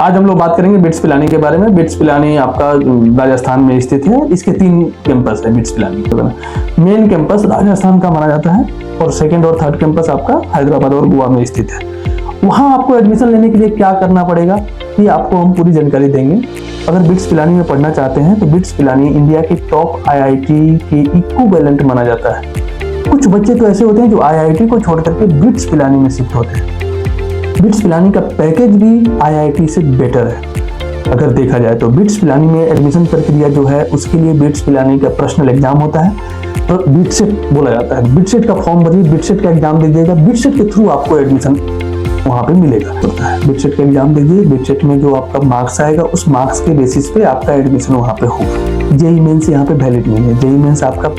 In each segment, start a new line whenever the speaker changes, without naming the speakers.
आज हम लोग बात करेंगे बिट्स पिलानी के बारे में। बिट्स पिलानी आपका राजस्थान में स्थित है। इसके 3 कैंपस है बिट्स पिलानी के। मेन कैंपस राजस्थान का माना जाता है और सेकंड और थर्ड कैंपस आपका हैदराबाद और गोवा में स्थित है। वहाँ आपको एडमिशन लेने के लिए क्या करना पड़ेगा, ये आपको हम पूरी जानकारी देंगे। अगर बिट्स पिलानी में पढ़ना चाहते हैं तो बिट्स पिलानी इंडिया के टॉप IIT के इक्विवेलेंट माना जाता है। कुछ बच्चे तो ऐसे होते हैं जो IIT को छोड़ करके बिट्स पिलानी में शिफ्ट होते हैं। बिट्स पिलानी का पैकेज भी IIT से बेटर है अगर देखा जाए तो। बिट्स पिलानी में एडमिशन प्रक्रिया जो है उसके लिए बिट्स पिलानी का पर्सनल एग्जाम होता है और बिटसेट बोला जाता है। बिटसेट का फॉर्म भरिए, बिटसेट का एग्जाम दीजिएगा, बिटसेट के थ्रू आपको एडमिशन वहाँ पे मिलेगा। बिटसेट का एग्जाम दीजिए, बिटसेट में जो आपका मार्क्स आएगा उस मार्क्स के बेसिस पे आपका एडमिशन वहाँ पे होगा। जेईई मेंस यहाँ पे वैलिड नहीं है। जेईई मेंस आपका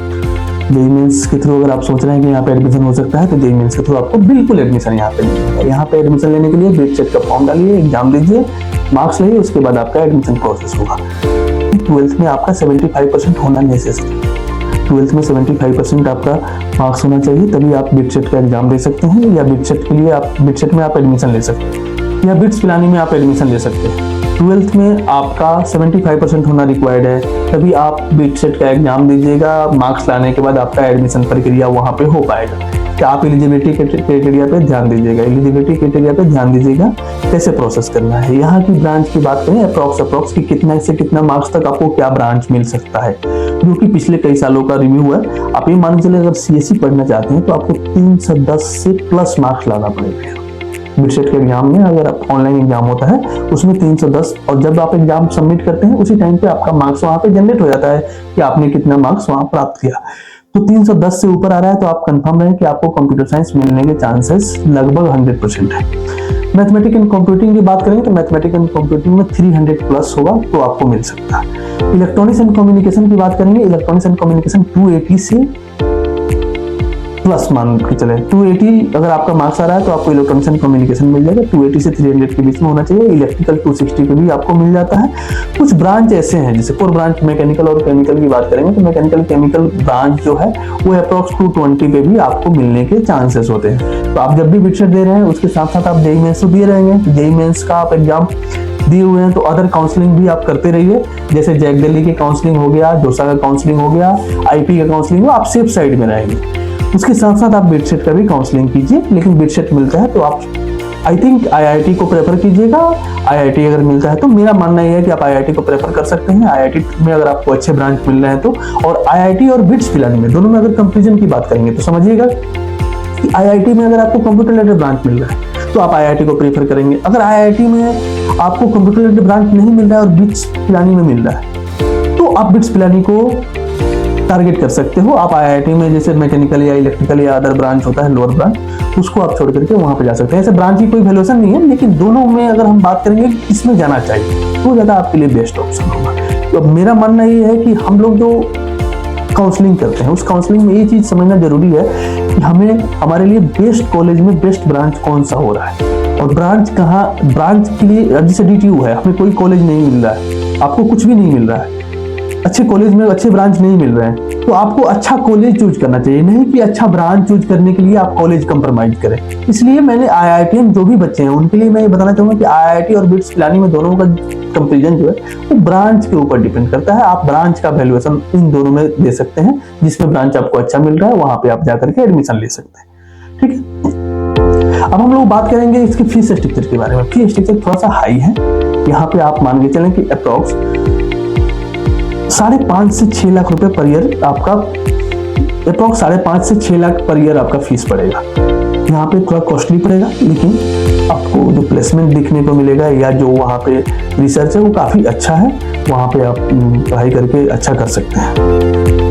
जेईई मेंस के थ्रू अगर आप सोच रहे हैं कि यहाँ पे एडमिशन हो सकता है तो जेईई मेंस के थ्रू आपको बिल्कुल एडमिशन यहाँ पे मिलेगा। यहाँ पे एडमिशन लेने के लिए बिटसेट का फॉर्म डालिए, एग्जाम दीजिए, मार्क्स लाइए, उसके बाद आपका एडमिशन प्रोसेस होगा। 12th में आपका 75% होना नेसेसरी है। 12th में 75% आपका मार्क्स होना चाहिए, तभी आप बिटसेट का एग्जाम दे सकते हैं या बिटसेट के लिए आप बिटसेट में आप एडमिशन ले सकते हैं या बिट्स पिलानी में आप एडमिशन ले सकते हैं। 12th में आपका 75% होना रिक्वायर्ड है, तभी आप बिटसेट का एग्जाम दीजिएगा। मार्क्स लाने के बाद आपका एडमिशन प्रक्रिया वहाँ पे हो पाएगा। क्या आप एलिजिबिलिटी क्राइटेरिया पे ध्यान दीजिएगा। एलिजिबिलिटी क्राइटेरिया पे ध्यान दीजिएगा कैसे प्रोसेस करना है। यहाँ की ब्रांच की बात करें अप्रोक्स कि कितना से कितना मार्क्स तक आपको क्या ब्रांच मिल सकता है, जो कि पिछले कई सालों का रिव्यू है। आप ये मान चलिए अगर CSE पढ़ना चाहते हैं तो आपको 310 से प्लस मार्क्स लाना पड़ेगा। बिटसेट के एग्जाम में अगर आप ऑनलाइन एग्जाम होता है उसमें 310, और जब आप एग्जाम सबमिट करते हैं उसी टाइम पे आपका मार्क्स वहाँ पे जनरेट हो जाता है कि आपने कितना मार्क्स वहाँ प्राप्त किया। तो 310 से ऊपर आ रहा है तो आप कंफर्म रहें कि आपको कंप्यूटर साइंस मिलने के चांसेस लगभग 100% है। मैथमेटिक्स एंड कंप्यूटिंग की बात करेंगे तो मैथमेटिक्स एंड कंप्यूटिंग में 300 प्लस होगा तो आपको मिल सकता है। इलेक्ट्रॉनिक्स एंड कम्युनिकेशन की बात करेंगे, इलेक्ट्रॉनिक्स एंड कम्युनिकेशन 280 से प्लस मान के चले। 280 अगर आपका मार्क्स आ रहा है तो आपको इलेक्ट्रॉनिक्स एंड कम्युनिकेशन मिल जाएगा। 280 से 300 के बीच में होना चाहिए। इलेक्ट्रिकल 260 पे भी आपको मिल जाता है। कुछ ब्रांच ऐसे हैं जैसे कोर ब्रांच मैकेनिकल और केमिकल की बात करेंगे तो मैकेनिकल केमिकल ब्रांच जो है वो अप्रोक्स 220 पे भी आपको मिलने के चांसेस होते हैं। तो आप जब भी बिटसेट दे रहे हैं उसके साथ साथ आप जेईई मेंस दिए रहेंगे। जेईई मेंस का आप एग्जाम दिए हुए हैं तो अदर काउंसलिंग भी आप करते रहिए, जैसे जैक दिल्ली की काउंसलिंग हो गया, जोसा का काउंसलिंग हो गया, IP का काउंसलिंग हो, आप सेफ साइड में रहेंगे। उसके साथ साथ आप बिटसेट का भी काउंसलिंग कीजिए, लेकिन बिटसेट मिलता है तो आप आई थिंक IIT को प्रेफर कीजिएगा। IIT अगर मिलता है तो मेरा मानना यह है कि आप IIT को प्रेफर कर सकते हैं। IIT में अगर आपको अच्छे ब्रांच मिल रहे हैं तो, और IIT और बिट्स पिलानी में दोनों में अगर कंपैरिजन की बात करेंगे तो समझिएगा कि IIT में अगर आपको कंप्यूटर रिलेटेड ब्रांच मिल रहा है तो आप IIT को प्रेफर करेंगे। अगर IIT में आपको कंप्यूटर रिलेटेड ब्रांच नहीं मिल रहा है और बिट्स पिलानी में मिल रहा है तो आप बिट्स पिलानी को टारगेट कर सकते हो। आप IIT में जैसे मैकेनिकल या इलेक्ट्रिकल या अदर ब्रांच होता है लोअर ब्रांच, उसको आप छोड़ करके वहां पे जा सकते हैं। ऐसे ब्रांच की कोई वैल्यूएशन नहीं है, लेकिन दोनों में अगर हम बात करेंगे इसमें जाना चाहिए तो ज्यादा आपके लिए बेस्ट ऑप्शन होगा। तो मेरा मानना ये है कि हम लोग जो काउंसलिंग करते हैं उस काउंसलिंग में ये चीज समझना जरूरी है कि हमें हमारे लिए बेस्ट कॉलेज में बेस्ट ब्रांच कौन सा हो रहा है और ब्रांच कहाँ। ब्रांच के लिए जैसे DTU है, हमें कोई कॉलेज नहीं मिल रहा है, आपको कुछ भी नहीं मिल रहा है, अच्छे कॉलेज में अच्छे ब्रांच नहीं मिल रहे हैं, तो आपको अच्छा कॉलेज चूज करना चाहिए, नहीं कि अच्छा ब्रांच चूज करने के लिए आप कॉलेज कंप्रोमाइज करें। इसलिए मैंने IITian जो भी बच्चे हैं उनके लिए मैं ये बताना चाहूंगा कि IIT और बिट्स पिलानी में दोनों का कंपैरिजन जो है वो ब्रांच के ऊपर डिपेंड करता है। आप ब्रांच का वैल्यूएशन इन दोनों में दे सकते हैं, जिसमें ब्रांच आपको अच्छा मिल रहा है वहां पे आप जाकर के एडमिशन ले सकते हैं। ठीक है, अब हम लोग बात करेंगे इसकी फीस स्ट्रक्चर के बारे में। फीस स्ट्रक्चर थोड़ा सा हाई है। यहाँ पे आप मान के चलें कि अप्रोक्स 5.5 से 6 लाख रुपए पर ईयर आपका, अप्रोक्स 5.5 से 6 लाख पर ईयर आपका फीस पड़ेगा। यहाँ पे थोड़ा कॉस्टली पड़ेगा, लेकिन आपको जो प्लेसमेंट देखने को मिलेगा या जो वहाँ पे रिसर्च है वो काफ़ी अच्छा है। वहाँ पे आप पढ़ाई करके अच्छा कर सकते हैं।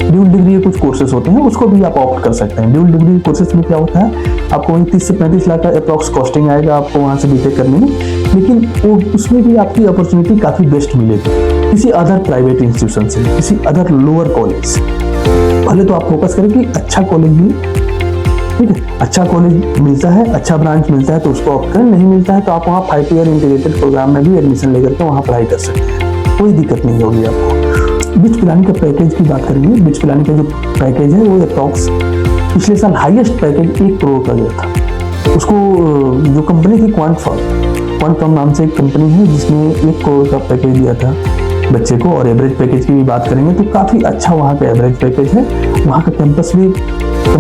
ड्यूल डिग्री कुछ कोर्सेज होते हैं उसको भी आप ऑप्ट कर सकते हैं। ड्यूल डिग्री कोर्सेज में क्या होता है, आपको वही 30 से 35 लाख का अप्रोक्स कॉस्टिंग आएगा आपको वहाँ से बीटेक करने में, लेकिन वो उसमें भी आपकी अपॉर्चुनिटी काफ़ी बेस्ट मिलेगी किसी अदर प्राइवेट इंस्टीट्यूशन से, किसी अदर लोअर कॉलेज। पहले तो आप फोकस करें कि अच्छा कॉलेज मिले। ठीक है, अच्छा कॉलेज मिलता है, अच्छा ब्रांच मिलता है तो उसको ऑप्ट करें, नहीं मिलता है तो आप वहाँ 5 ईयर इंटीग्रेटेड प्रोग्राम में भी एडमिशन लेकर के वहाँ पढ़ाई कर सकते हैं, कोई दिक्कत नहीं होगी आपको। बिट्स पिलानी के पैकेज की बात करेंगे। बिट्स पिलानी का जो पैकेज है वो अप्रॉक्स पिछले साल हाईएस्ट पैकेज 1 करोड़ का गया था। उसको जो कंपनी थी क्वांट फॉर्म, क्वांटम नाम से एक कंपनी है जिसने 1 करोड़ का पैकेज दिया था बच्चे को, और एवरेज पैकेज की भी बात करेंगे तो काफ़ी अच्छा वहाँ पे एवरेज पैकेज है। वहाँ का कैंपस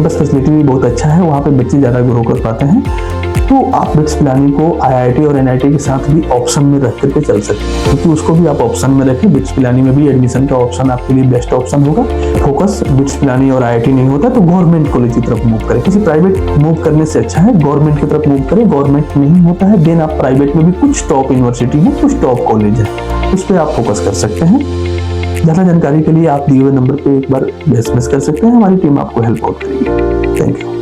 फैसिलिटी भी बहुत अच्छा है, वहाँ पे बच्चे ज़्यादा ग्रो कर पाते हैं। तो आप बिट्स पिलानी को IIT और NIT के साथ भी ऑप्शन में रख करके चल सकते हैं, क्योंकि उसको भी आप ऑप्शन में रखें। बिट्स पिलानी में भी एडमिशन का ऑप्शन आपके लिए बेस्ट ऑप्शन होगा। फोकस बिट्स पिलानी और IIT नहीं होता तो गवर्नमेंट कॉलेज की तरफ मूव करें। किसी प्राइवेट मूव करने से अच्छा है गवर्नमेंट की तरफ मूव करें। गवर्नमेंट नहीं होता है देन आप प्राइवेट में भी कुछ टॉप यूनिवर्सिटी है, कुछ टॉप कॉलेज है, उस पर आप फोकस कर सकते हैं। ज़्यादा जानकारी के लिए आप दिए हुए नंबर पे एक बार SMS कर सकते हैं, हमारी टीम आपको हेल्प आउट करेगी। Thank you.